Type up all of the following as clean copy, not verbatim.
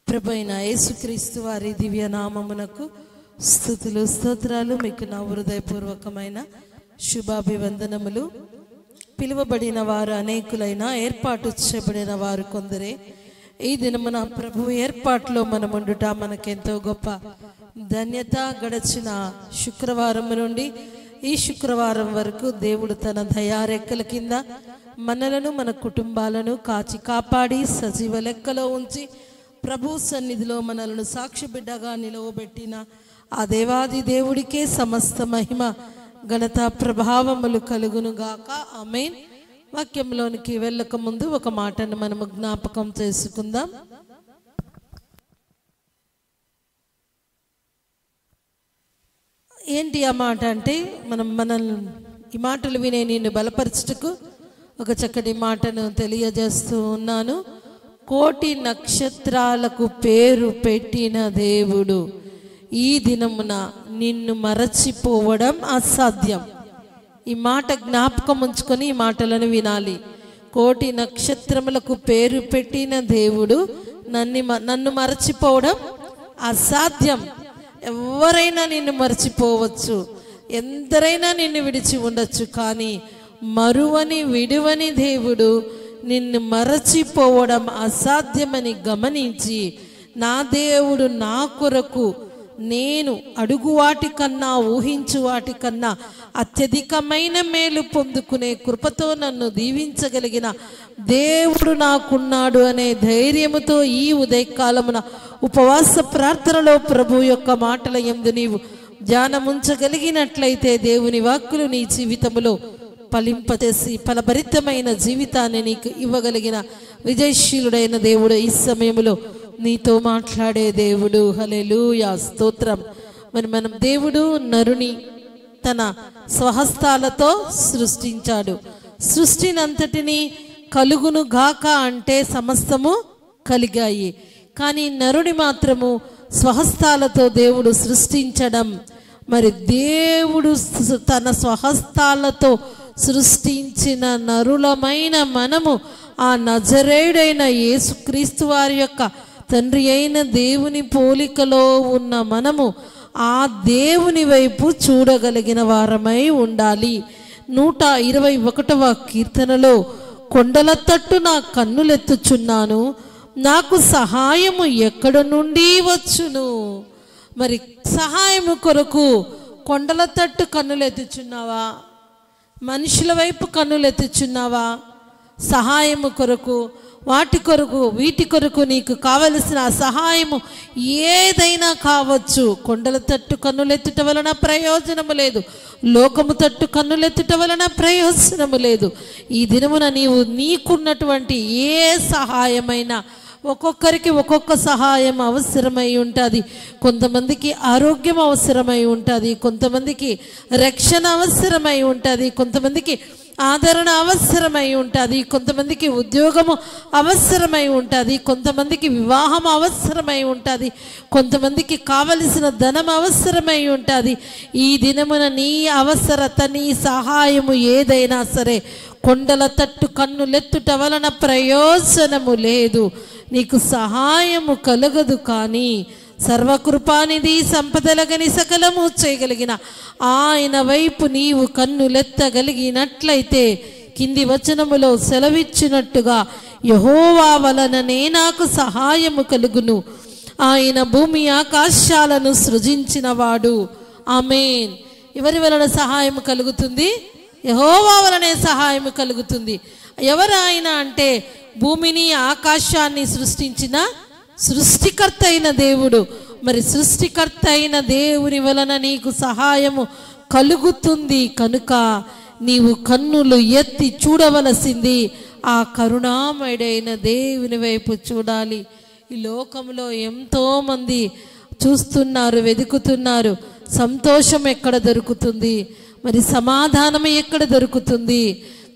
ప్రభువైన యేసుక్రీస్తు వారి దివ్య నామమునకు స్తుతులు స్తోత్రాలు. మీకు నా హృదయపూర్వకమైన శుభాభివందనములు. పిలువబడిన వారు అనేకులైన, ఏర్పాటు చేయబడిన వారు కొందరే. ఈ దినమున ప్రభు ఏర్పాటులో మనముండుట మనకెంతో గొప్ప ధన్యత. గడచిన శుక్రవారం నుండి ఈ శుక్రవారం వరకు దేవుడు తన దయారెక్కల కింద మనలను, మన కుటుంబాలను కాచి కాపాడి సజీవ లెక్కలో ఉంచి ప్రభు సన్నిధిలో మనలను సాక్షి బిడ్డగా నిలవబెట్టిన ఆ దేవాది దేవుడికే సమస్త మహిమ, ఘనత, ప్రభావములు కలుగును గాక. ఆమేన్. వాక్యంలోనికి వెళ్ళక ముందు ఒక మాటను మనము జ్ఞాపకం చేసుకుందాం. ఏంటి ఆ మాట అంటే, మనల్ని ఈ మాటలు వినే నిన్ను బలపరచుటకు ఒక చక్కటి మాటను తెలియజేస్తూ ఉన్నాను. కోటి నక్షత్రాలకు పేరు పెట్టిన దేవుడు ఈ దినమున నిన్ను మరచిపోవడం అసాధ్యం. ఈ మాట జ్ఞాపకం ఉంచుకొని ఈ మాటలను వినాలి. కోటి నక్షత్రములకు పేరు పెట్టిన దేవుడు నన్ను మరచిపోవడం అసాధ్యం. ఎవరైనా నిన్ను మరచిపోవచ్చు, ఎందరైనా నిన్ను విడిచి ఉండొచ్చు, కానీ మరువని విడువని దేవుడు నిన్ను మరచిపోవడం అసాధ్యమని గమనించి, నా దేవుడు నా కొరకు నేను అడుగు వాటికన్నా, ఊహించు వాటికన్నా అత్యధికమైన మేలు పొందుకునే కృపతో నన్ను దీవించగలిగిన దేవుడు నాకున్నాడు అనే ధైర్యముతో ఈ ఉదయకాలమున ఉపవాస ప్రార్థనలో ప్రభు యొక్క మాటల యందు నీవు ధ్యానముంచగలిగినట్లయితే దేవుని వాక్కులు నీ జీవితములో ఫలింపచేసి ఫలభరితమైన జీవితాన్ని నీకు ఇవ్వగలిగిన విజయశీలుడైన దేవుడు ఈ సమయంలో నీతో మాట్లాడే దేవుడు. హల్లెలూయా, స్తోత్రం. మనం దేవుడు నరుని తన స్వహస్తాలతో సృష్టించాడు. సృష్టినంతటిని కలుగును గాక అంటే సమస్తము కలిగాయి. కానీ నరుని మాత్రము స్వహస్తాలతో దేవుడు సృష్టించడం, మరి దేవుడు తన స్వహస్తాలతో సృష్టించిన నరులమైన మనము ఆ నజరేయుడైన యేసుక్రీస్తు వారి యొక్క తండ్రి అయిన దేవుని పోలికలో ఉన్న మనము ఆ దేవుని వైపు చూడగలిగిన వారమై ఉండాలి. 121వ కీర్తనలో, కొండల తట్టు నా కన్నులెత్తుచున్నాను, నాకు సహాయము ఎక్కడ నుండి వచ్చును. మరి సహాయము కొరకు కొండల తట్టు కన్నులెత్తుచున్నావా? మనుషుల వైపు కన్నులెత్తుచున్నావా? సహాయము కొరకు, వాటి కొరకు, వీటి కొరకు నీకు కావలసిన సహాయము ఏదైనా కావచ్చు. కొండల తట్టు కన్నులెత్తుట వలన ప్రయోజనము లేదు, లోకము తట్టు కన్నులెత్తుట వలన ప్రయోజనము లేదు. ఈ దినమున నీవు నీకున్నటువంటి ఏ సహాయమైనా, ఒక్కొక్కరికి ఒక్కొక్క సహాయం అవసరమై ఉంటుంది. కొంతమందికి ఆరోగ్యం అవసరమై ఉంటుంది, కొంతమందికి రక్షణ అవసరమై ఉంటుంది, కొంతమందికి ఆదరణ అవసరమై ఉంటుంది, కొంతమందికి ఉద్యోగము అవసరమై ఉంటుంది, కొంతమందికి వివాహం అవసరమై ఉంటుంది, కొంతమందికి కావలసిన ధనం అవసరమై ఉంటుంది. ఈ దినమున నీ అవసరత, నీ సహాయము ఏదైనా సరే కొండల తట్టు కన్నులెత్తుట వలన ప్రయోజనము లేదు, నీకు సహాయము కలగదు. కానీ సర్వకృపానిధి, సంపదలగని సకలము చేయగలిగిన ఆయన వైపు నీవు కన్నులెత్తగలిగినట్లయితే కింది వచనములో సెలవిచ్చినట్టుగా యెహోవా వలననే నాకు సహాయము కలుగును. ఆయన భూమి ఆకాశాలను సృజించినవాడు. ఆమేన్. ఎవరి వలన సహాయము కలుగుతుంది? యెహోవా వలనే సహాయము కలుగుతుంది. ఎవరు ఆయన అంటే, భూమిని ఆకాశాన్ని సృష్టించిన సృష్టికర్త అయిన దేవుడు. మరి సృష్టికర్త అయిన దేవుని వలన నీకు సహాయము కలుగుతుంది. కనుక నీవు కన్నులు ఎత్తి చూడవలసింది ఆ కరుణామయుడైన దేవుని వైపు చూడాలి. ఈ లోకంలో ఎంతోమంది చూస్తున్నారు, వెతుకుతున్నారు. సంతోషం ఎక్కడ దొరుకుతుంది? మరి సమాధానం ఎక్కడ దొరుకుతుంది?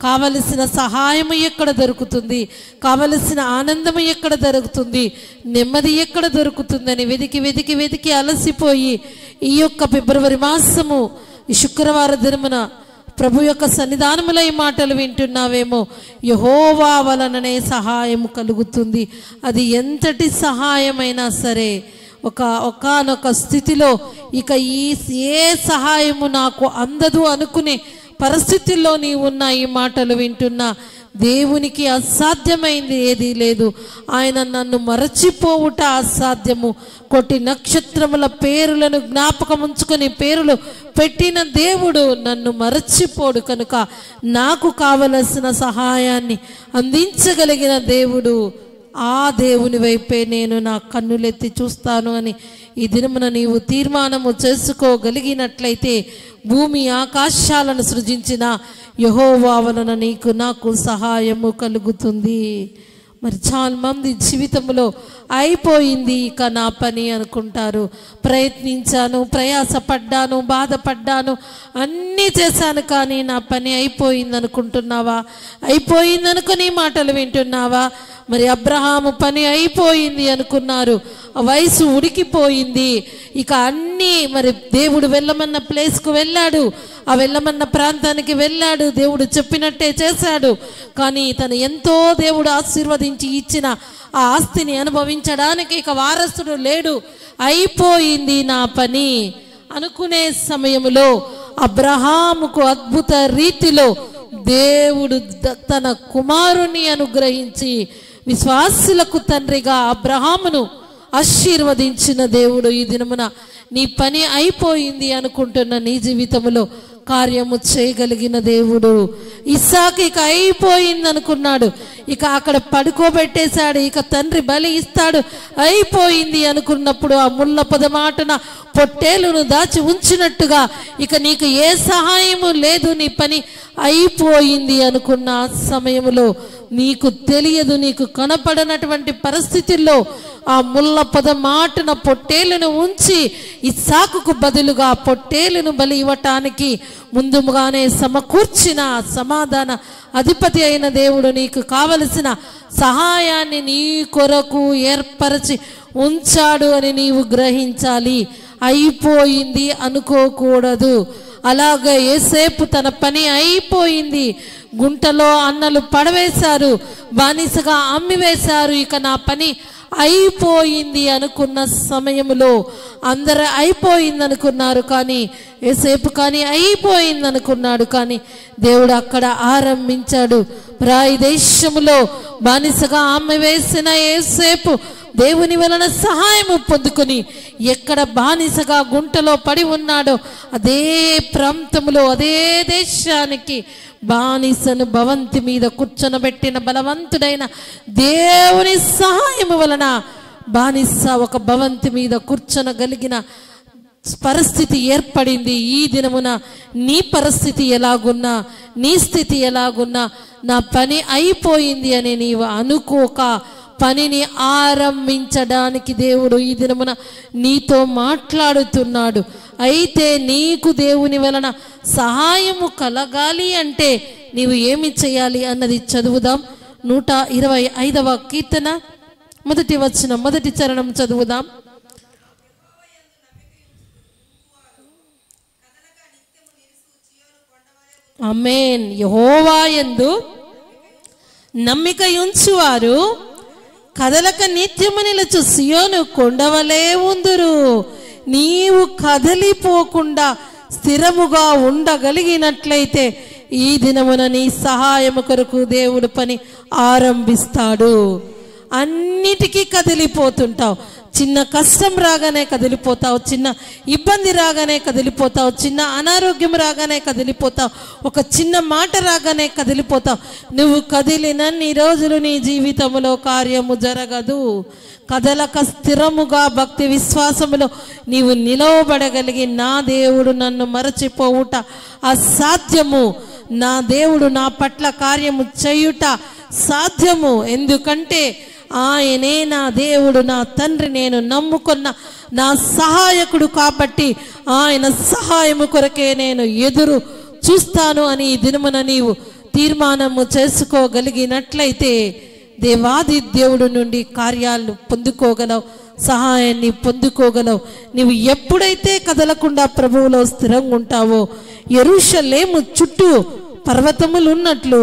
కావలసిన సహాయము ఎక్కడ దొరుకుతుంది? కావలసిన ఆనందము ఎక్కడ దొరుకుతుంది? నెమ్మది ఎక్కడ దొరుకుతుందని వెతికి వెతికి వెతికి అలసిపోయి ఈ యొక్క ఫిబ్రవరి మాసము ఈ శుక్రవారం దినమున ప్రభు యొక్క సన్నిధానములో ఈ మాటలు వింటున్నావేమో, యెహోవా వలననే సహాయం కలుగుతుంది. అది ఎంతటి సహాయమైనా సరే, ఒకానొక స్థితిలో ఇక ఏ సహాయము నాకు అందదు అనుకునే పరిస్థితుల్లో నీవు ఉన్న ఈ మాటలు వింటున్నా, దేవునికి అసాధ్యమైంది ఏదీ లేదు. ఆయన నన్ను మరచిపోవుట అసాధ్యము. కోటి నక్షత్రముల పేరులను జ్ఞాపకం ఉంచుకొని పేరులు పెట్టిన దేవుడు నన్ను మరచిపోడు. కనుక నాకు కావలసిన సహాయాన్ని అందించగలిగిన దేవుడు, ఆ దేవుని వైపే నేను నా కన్నులెత్తి చూస్తాను అని ఈ దినమున నీవు తీర్మానము చేసుకోగలిగినట్లయితే, భూమి ఆకాశాలను సృజించిన యెహోవా వలన నీకు నాకు సహాయము కలుగుతుంది. మరి చాలా మంది జీవితంలో అయిపోయింది ఇక నా పని అనుకుంటారు. ప్రయత్నించాను, ప్రయాసపడ్డాను, బాధపడ్డాను, అన్నీ చేశాను, కానీ నా పని అయిపోయింది అనుకుంటున్నావా? అయిపోయింది అనుకుని మాటలు వింటున్నావా? మరి అబ్రహాము పని అయిపోయింది అనుకున్నారు, వయసు ఉడికిపోయింది, ఇక అన్నీ మరి దేవుడు వెళ్ళమన్న ప్లేస్కు వెళ్ళాడు, ఆ వెళ్ళమన్న ప్రాంతానికి వెళ్ళాడు, దేవుడు చెప్పినట్టే చేశాడు. కానీ తను ఎంతో దేవుడు ఆశీర్వదించి ఇచ్చిన ఆ ఆస్తిని అనుభవించడానికి ఇక వారసుడు లేడు, అయిపోయింది నా పని అనుకునే సమయంలో అబ్రహాముకు అద్భుత రీతిలో దేవుడు తన కుమారుని అనుగ్రహించి విశ్వాసులకు తండ్రిగా అబ్రహామును ఆశీర్వదించిన దేవుడు ఈ దినమున నీ పని అయిపోయింది అనుకుంటున్న నీ జీవితంలో కార్యము చేయగలిగిన దేవుడు. ఇస్సాకు ఇక అయిపోయింది అనుకున్నాడు, ఇక అక్కడ పడుకోబెట్టేశాడు, ఇక తండ్రి బలి ఇస్తాడు, అయిపోయింది అనుకున్నప్పుడు ఆ ముళ్ళ పొదమాటన పొట్టేలును దాచి ఉంచినట్టుగా ఇక నీకు ఏ సహాయము లేదు, నీ పని అయిపోయింది అనుకున్న సమయంలో నీకు తెలియదు, నీకు కనపడనటువంటి పరిస్థితుల్లో ఆ ముళ్ళ పొదమాటన పొట్టేలును ఉంచి ఇస్సాకుకు బదులుగా పొట్టేలును బలి ఇవ్వటానికి ముందుగానే సమకూర్చిన సమాధాన అధిపతి అయిన దేవుడు నీకు కావలసిన సహాయాన్ని నీ కొరకు ఏర్పరచి ఉంచాడు అని నీవు గ్రహించాలి. అయిపోయింది అనుకోకూడదు. అలాగే యోసేపు తన పని అయిపోయింది, గుంటలో అన్నలు పడవేశారు, బానిసగా అమ్మివేశారు, ఇక నా పని అయిపోయింది అనుకున్న సమయంలో అందరూ అయిపోయింది అనుకున్నారు, కానీ యోసేపు కానీ అయిపోయింది అనుకున్నాడు. కానీ దేవుడు అక్కడ ఆరంభించాడు. పరాయి దేశములో బానిసగా అమ్మివేసిన యోసేపు దేవుని వలన సహాయము పొందుకొని ఎక్కడ బానిసగా గుంటలో పడి ఉన్నాడో అదే ప్రాంతంలో అదే దేశానికి బానిసను భవంతి మీద కూర్చొనబెట్టిన బలవంతుడైన దేవుని సహాయము వలన బానిస ఒక భవంతి మీద కూర్చొనగలిగిన పరిస్థితి ఏర్పడింది. ఈ దినమున నీ పరిస్థితి ఎలాగున్నా, నీ స్థితి ఎలాగున్నా, నా పని అయిపోయింది అని నీవు అనుకోక పనిని ఆరంభించడానికి దేవుడు ఈ దినమున నీతో మాట్లాడుతున్నాడు. అయితే నీకు దేవుని వలన సహాయము కలగాలి అంటే నీవు ఏమి చేయాలి అన్నది చదువుదాం. 125వ కీర్తన మొదటి వచనం, మొదటి చరణం చదువుదాం. ఆమేన్. యెహోవా యందు నమ్మిక ఉంచువారు కదలక నిత్యము నిలుచు సియోను కొండవలే ఉందురు. నీవు కదలిపోకుండా స్థిరముగా ఉండగలిగినట్లయితే ఈ దినమున నీ సహాయము కొరకు దేవుడు పని ఆరంభిస్తాడు. అన్నిటికీ కదిలిపోతుంటావు. చిన్న కష్టం రాగానే కదిలిపోతావు, చిన్న ఇబ్బంది రాగానే కదిలిపోతావు, చిన్న అనారోగ్యం రాగానే కదిలిపోతావు, ఒక చిన్న మాట రాగానే కదిలిపోతావు. నువ్వు కదిలినన్ని రోజులు నీ జీవితంలో కార్యము జరగదు. కదలక స్థిరముగా భక్తి విశ్వాసములో నీవు నిలవబడగలిగి నా దేవుడు నన్ను మరచిపోవుట అసాధ్యము, నా దేవుడు నా పట్ల కార్యము చేయుట సాధ్యము. ఎందుకంటే ఆయనే నా దేవుడు, నా తండ్రి, నేను నమ్ముకున్న నా సహాయకుడు కాబట్టి ఆయన సహాయము కొరకే నేను ఎదురు చూస్తాను అని ఈ దినమున నీవు తీర్మానము చేసుకోగలిగినట్లయితే దేవాది దేవుడి నుండి కార్యాలను పొందుకోగలవు, సహాయాన్ని పొందుకోగలవు. నీవు ఎప్పుడైతే కదలకుండా ప్రభువులో స్థిరంగా ఉంటావో, యెరూషలేము చుట్టూ పర్వతములు ఉన్నట్లు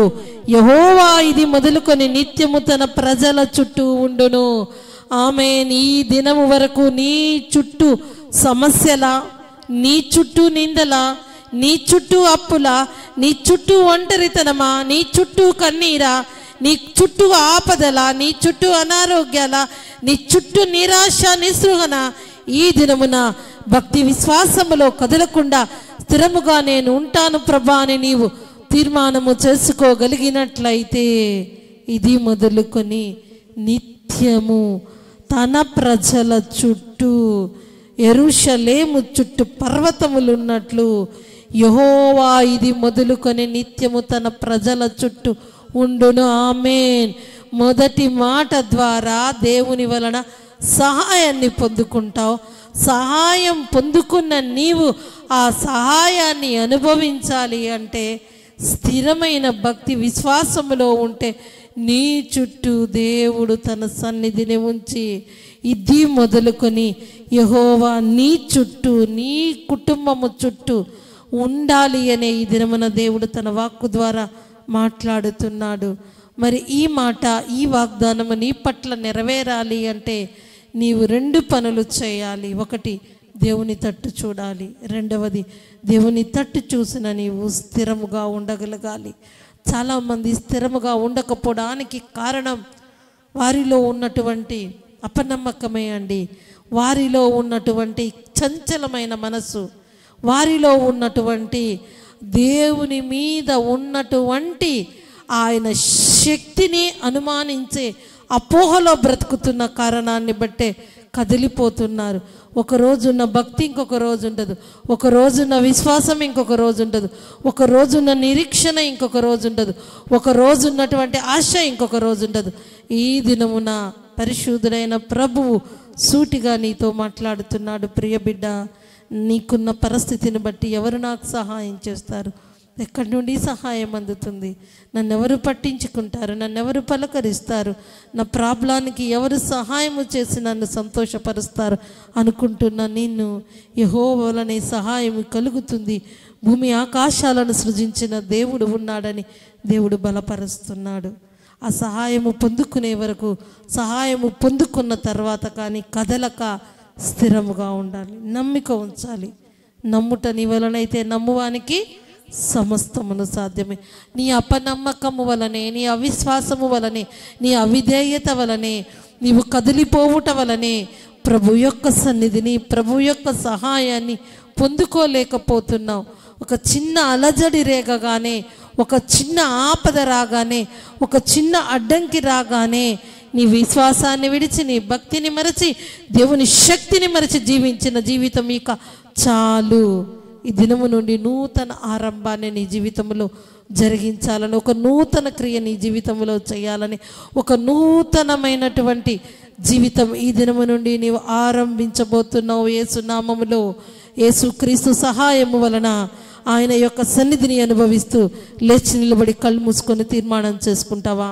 యెహోవా ఇది మొదలుకొని నిత్యము తన ప్రజల చుట్టూ ఉండును. ఆమేన్. ఈ దినము వరకు నీ చుట్టూ సమస్యల, నీ చుట్టూ నిందల, నీ చుట్టూ అప్పుల, నీ చుట్టూ ఒంటరితనమా, నీ చుట్టూ కన్నీరా, నీ చుట్టూ ఆపదల, నీ చుట్టూ అనారోగ్యాల, నీ చుట్టూ నిరాశ నిస్పృహన, ఈ దినమున భక్తి విశ్వాసములో కదలకుండా స్థిరముగా నేను ఉంటాను ప్రభా అని నీవు తీర్మానము చేసుకోగలిగినట్లయితే ఇది మొదలుకొని నిత్యము తన ప్రజల చుట్టూ, యెరూషలేము చుట్టూ పర్వతములు ఉన్నట్లు యెహోవా ఇది మొదలుకొని నిత్యము తన ప్రజల చుట్టూ ఉండును. ఆమేన్. మొదటి మాట ద్వారా దేవుని వలన సహాయాన్ని పొందుకుంటావు. సహాయం పొందుకున్న నీవు ఆ సహాయాన్ని అనుభవించాలి అంటే స్థిరమైన భక్తి విశ్వాసములో ఉంటే నీ చుట్టూ దేవుడు తన సన్నిధిని ఉంచి ఇది మొదలుకొని యెహోవా నీ చుట్టూ, నీ కుటుంబము చుట్టూ ఉండాలి అనే ఈ దినమున దేవుడు తన వాక్కు ద్వారా మాట్లాడుతున్నాడు. మరి ఈ మాట, ఈ వాగ్దానము నీ పట్ల నెరవేరాలి అంటే నీవు 2 పనులు చేయాలి. ఒకటి, దేవుని తట్టు చూడాలి. రెండవది, దేవుని తట్టు చూసిన నీవు స్థిరముగా ఉండగలగాలి. చాలామంది స్థిరముగా ఉండకపోవడానికి కారణం వారిలో ఉన్నటువంటి అపనమ్మకమే అండి. వారిలో ఉన్నటువంటి చంచలమైన మనసు, వారిలో ఉన్నటువంటి దేవుని మీద ఉన్నటువంటి ఆయన శక్తిని అనుమానించే అపోహలో బ్రతుకుతున్న కారణాన్ని బట్టే కదిలిపోతున్నారు. ఒక రోజున్న భక్తి ఇంకొక రోజు ఉండదు, ఒక రోజున్న విశ్వాసం ఇంకొక రోజు ఉండదు, ఒక రోజున్న నిరీక్షణ ఇంకొక రోజు ఉండదు, ఒక రోజు ఉన్నటువంటి ఆశ ఇంకొక రోజు ఉండదు. ఈ దినమున పరిశుద్ధుడైన ప్రభువు సూటిగా నీతో మాట్లాడుతున్నాడు. ప్రియ బిడ్డ, నీకున్న పరిస్థితిని బట్టి ఎవరు నాకు సహాయం చేస్తారు? ఎక్కడి నుండి సహాయం అందుతుంది? నన్నెవరు పట్టించుకుంటారు? నన్నెవరు పలకరిస్తారు? నా ప్రాబ్లానికి ఎవరు సహాయము చేసి నన్ను సంతోషపరుస్తారు అనుకుంటున్నా నిన్ను యెహోవానే సహాయం కలుగుతుంది. భూమి ఆకాశాలను సృజించిన దేవుడు ఉన్నాడని దేవుడు బలపరుస్తున్నాడు. ఆ సహాయము పొందుకునే వరకు, సహాయము పొందుకున్న తర్వాత కానీ కదలక స్థిరముగా ఉండాలి, నమ్మిక ఉంచాలి. నమ్ముట నీ వలనైతే నమ్మువానికి సమస్తమును సాధ్యమే. నీ అపనమ్మకము వలనే, నీ అవిశ్వాసము వలనే, నీ అవిధేయత వలనే, నీవు కదిలిపోవుట వలనే ప్రభు యొక్క సన్నిధిని, ప్రభు యొక్క సహాయాన్ని పొందుకోలేకపోతున్నావు. ఒక చిన్న అలజడి రేగగానే, ఒక చిన్న ఆపద రాగానే, ఒక చిన్న అడ్డంకి రాగానే నీ విశ్వాసాన్ని విడిచి, నీ భక్తిని మరచి, దేవుని శక్తిని మరచి జీవించిన జీవితం ఇక చాలు. ఈ దినము నుండి నూతన ఆరంభాన్ని నీ జీవితంలో జరిగించాలని, ఒక నూతన క్రియ నీ జీవితంలో చేయాలని, ఒక నూతనమైనటువంటి జీవితం ఈ దినము నుండి నీవు ఆరంభించబోతున్నావు. యేసు నామములో, యేసు క్రీస్తు సహాయము వలన ఆయన యొక్క సన్నిధిని అనుభవిస్తూ లేచి నిలబడి కళ్ళు మూసుకొని తీర్మానం చేసుకుంటావా?